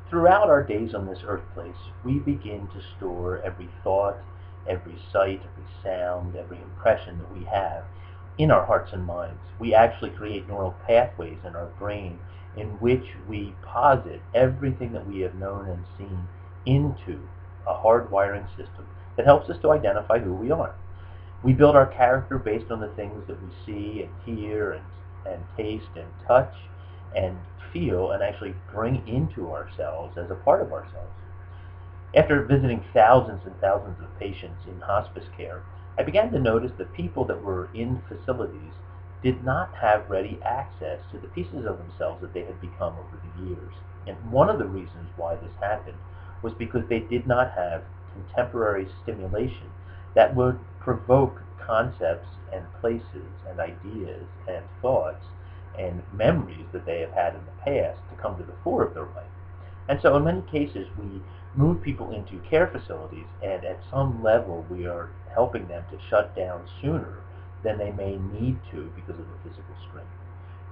Throughout our days on this earth place, we begin to store every thought, every sight, every sound, every impression that we have in our hearts and minds. We actually create neural pathways in our brain in which we posit everything that we have known and seen into a hardwiring system that helps us to identify who we are. We build our character based on the things that we see and hear and taste and touch and feel and actually bring into ourselves as a part of ourselves. After visiting thousands and thousands of patients in hospice care, I began to notice that people that were in facilities did not have ready access to the pieces of themselves that they had become over the years. And one of the reasons why this happened was because they did not have contemporary stimulation that would provoke concepts and places and ideas and thoughts and memories that they have had in the past to come to the fore of their life. And so in many cases we move people into care facilities, and at some level we are helping them to shut down sooner than they may need to because of the physical strain.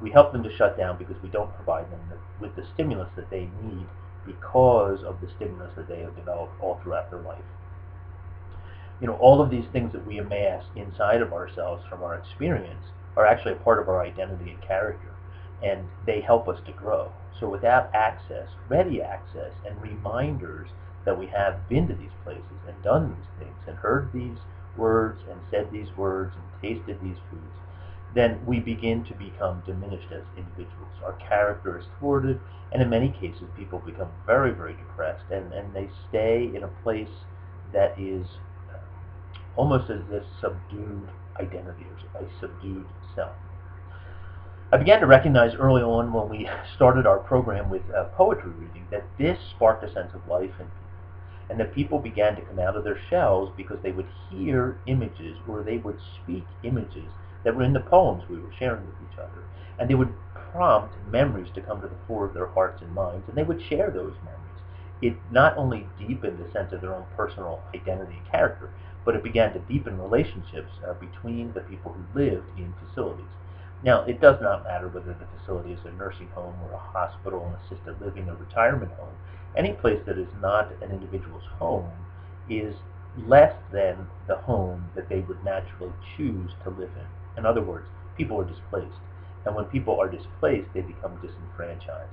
We help them to shut down because we don't provide them with the stimulus that they need because of the stimulus that they have developed all throughout their life. All of these things that we amass inside of ourselves from our experience are actually a part of our identity and character, and they help us to grow. So without access, ready access, and reminders that we have been to these places and done these things and heard these words and said these words and tasted these foods, then we begin to become diminished as individuals. Our character is thwarted, and in many cases people become very, very depressed, and they stay in a place that is almost as this subdued identity or a subdued self. I began to recognize early on when we started our program with poetry reading that this sparked a sense of life in people, and that people began to come out of their shells because they would hear images or they would speak images that were in the poems we were sharing with each other, and they would prompt memories to come to the fore of their hearts and minds, and they would share those memories. It not only deepened the sense of their own personal identity and character, but it began to deepen relationships between the people who lived in facilities. Now, it does not matter whether the facility is a nursing home or a hospital, an assisted living, a retirement home. Any place that is not an individual's home is less than the home that they would naturally choose to live in. In other words, people are displaced. And when people are displaced, they become disenfranchised.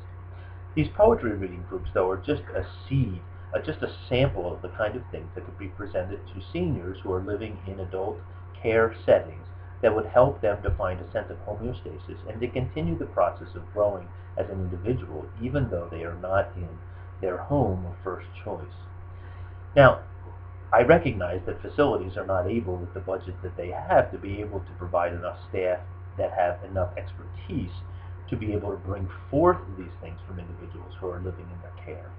These poetry reading groups, though, are just a seed, just a sample of the kind of things that could be presented to seniors who are living in adult care settings that would help them to find a sense of homeostasis and to continue the process of growing as an individual, even though they are not in their home of first choice. Now, I recognize that facilities are not able, with the budget that they have, to be able to provide enough staff that have enough expertise to be able to bring forth these things from individuals who are living in their care.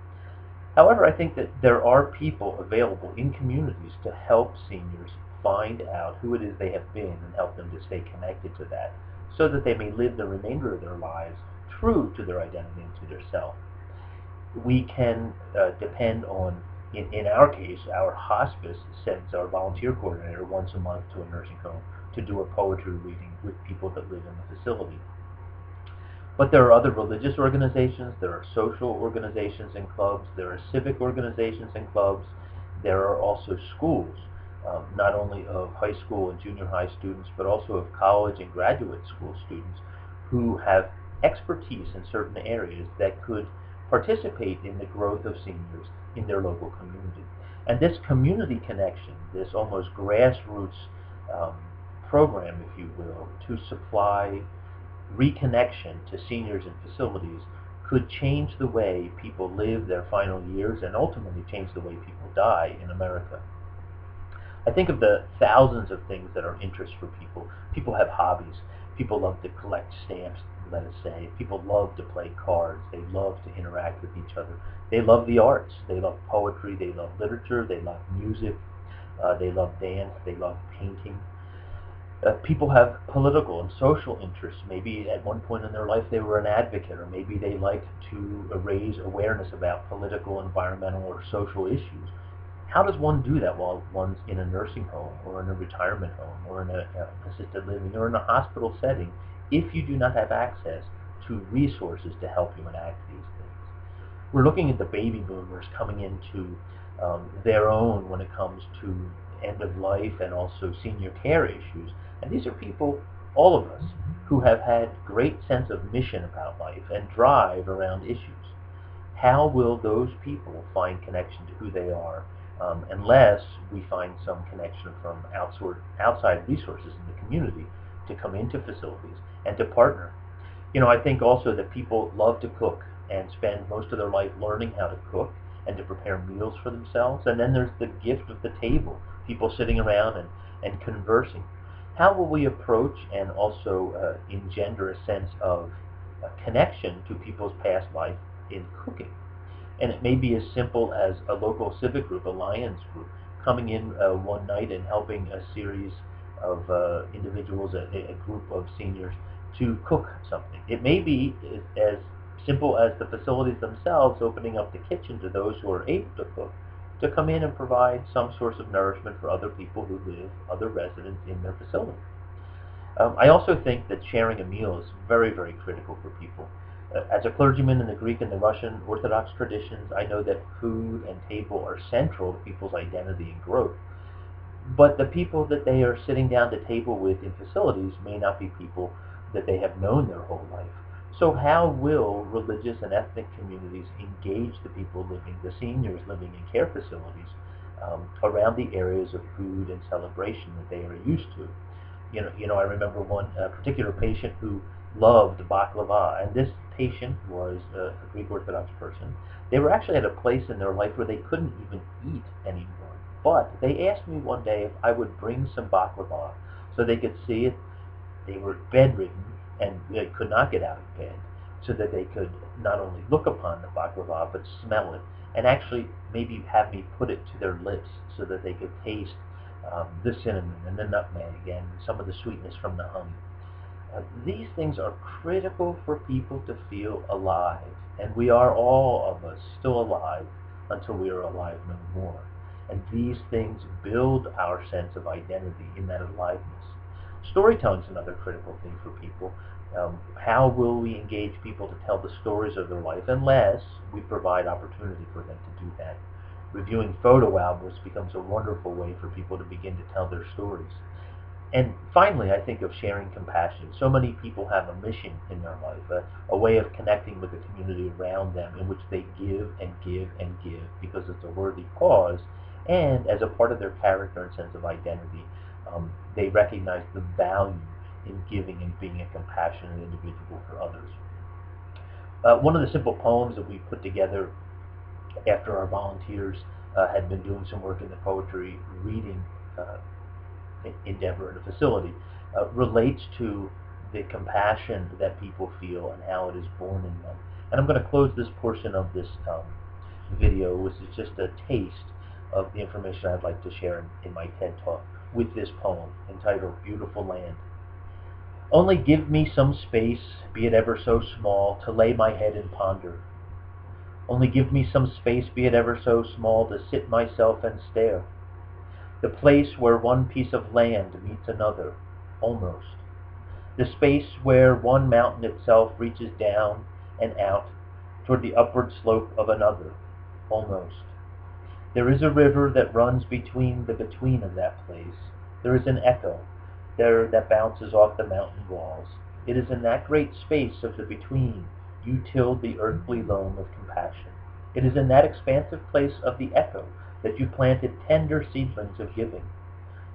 However, I think that there are people available in communities to help seniors find out who it is they have been and help them to stay connected to that so that they may live the remainder of their lives true to their identity and to their self. We can depend on, in our case, our hospice sends our volunteer coordinator once a month to a nursing home to do a poetry reading with people that live in the facility. But there are other religious organizations, there are social organizations and clubs, there are civic organizations and clubs, there are also schools, not only of high school and junior high students, but also of college and graduate school students who have expertise in certain areas that could participate in the growth of seniors in their local community. And this community connection, this almost grassroots program, if you will, to supply reconnection to seniors in facilities could change the way people live their final years and ultimately change the way people die in America. I think of the thousands of things that are interests for people. People have hobbies. People love to collect stamps, let us say. People love to play cards. They love to interact with each other. They love the arts. They love poetry. They love literature. They love music. They love dance. They love painting. People have political and social interests. Maybe at one point in their life they were an advocate, or maybe they like to raise awareness about political, environmental, or social issues. How does one do that while one's in a nursing home, or in a retirement home, or in an assisted living, or in a hospital setting, if you do not have access to resources to help you enact these things? We're looking at the baby boomers coming into their own when it comes to end of life and also senior care issues. And these are people, all of us, who have had great sense of mission about life and drive around issues. How will those people find connection to who they are unless we find some connection from outside resources in the community to come into facilities and to partner? I think also that people love to cook and spend most of their life learning how to cook and to prepare meals for themselves. And then there's the gift of the table, people sitting around and conversing. How will we approach and also engender a sense of connection to people's past life in cooking? And it may be as simple as a local civic group, a Lions group, coming in one night and helping a series of individuals, a group of seniors, to cook something. It may be as simple as the facilities themselves opening up the kitchen to those who are able to cook, to come in and provide some source of nourishment for other people who live, other residents in their facility. I also think that sharing a meal is very, very critical for people. As a clergyman in the Greek and the Russian Orthodox traditions, I know that food and table are central to people's identity and growth. But the people that they are sitting down to table with in facilities may not be people that they have known their whole life. So how will religious and ethnic communities engage the people living, the seniors living in care facilities, around the areas of food and celebration that they are used to? I remember one particular patient who loved baklava, and this patient was a Greek Orthodox person. They were actually at a place in their life where they couldn't even eat anymore. But they asked me one day if I would bring some baklava so they could see it. They were bedridden and they could not get out of bed, so that they could not only look upon the baklava but smell it, and actually maybe have me put it to their lips so that they could taste the cinnamon and the nutmeg and some of the sweetness from the honey. These things are critical for people to feel alive, and we are, all of us, still alive until we are alive no more. And these things build our sense of identity in that aliveness. Storytelling is another critical thing for people. How will we engage people to tell the stories of their life unless we provide opportunity for them to do that? Reviewing photo albums becomes a wonderful way for people to begin to tell their stories. And finally, I think of sharing compassion. So many people have a mission in their life, a way of connecting with the community around them in which they give and give and give because it's a worthy cause, and as a part of their character and sense of identity, they recognize the value in giving and being a compassionate individual for others. One of the simple poems that we put together after our volunteers had been doing some work in the poetry reading endeavor in a facility relates to the compassion that people feel and how it is born in them. And I'm going to close this portion of this video, which is just a taste of the information I'd like to share in my TED Talk, with this poem entitled Beautiful Land. Only give me some space, be it ever so small, to lay my head and ponder. Only give me some space, be it ever so small, to sit myself and stare. The place where one piece of land meets another, almost. The space where one mountain itself reaches down and out toward the upward slope of another, almost. There is a river that runs between the between of that place. There is an echo there that bounces off the mountain walls. It is in that great space of the between you tilled the earthly loam of compassion. It is in that expansive place of the echo that you planted tender seedlings of giving.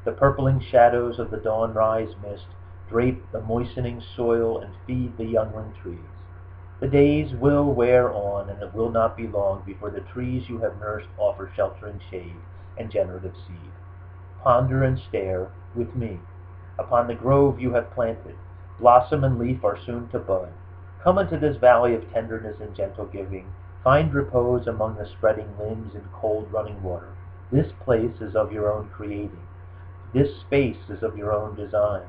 The purpling shadows of the dawn-rise mist drape the moistening soil and feed the youngling trees. The days will wear on, and it will not be long before the trees you have nursed offer sheltering shade and generative seed. Ponder and stare, with me, upon the grove you have planted. Blossom and leaf are soon to bud. Come into this valley of tenderness and gentle giving. Find repose among the spreading limbs and cold running water. This place is of your own creating. This space is of your own design.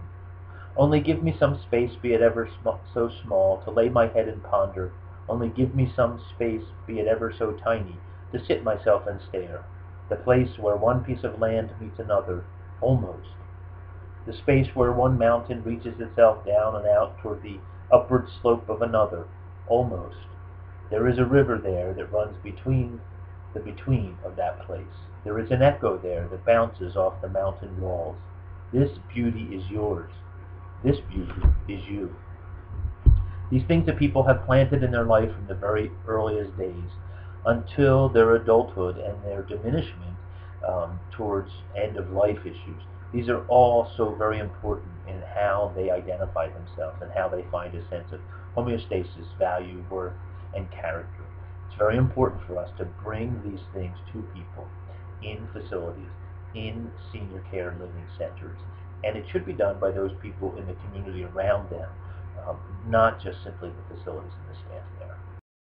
Only give me some space, be it ever so small, to lay my head and ponder. Only give me some space, be it ever so tiny, to sit myself and stare. The place where one piece of land meets another, almost. The space where one mountain reaches itself down and out toward the upward slope of another, almost. There is a river there that runs between the between of that place. There is an echo there that bounces off the mountain walls. This beauty is yours. This beauty is you. These things that people have planted in their life from the very earliest days until their adulthood and their diminishment towards end-of-life issues. These are all so very important in how they identify themselves and how they find a sense of homeostasis, value, worth, and character. It's very important for us to bring these things to people in facilities, in senior care living centers. And it should be done by those people in the community around them, not just simply the facilities and the staff there.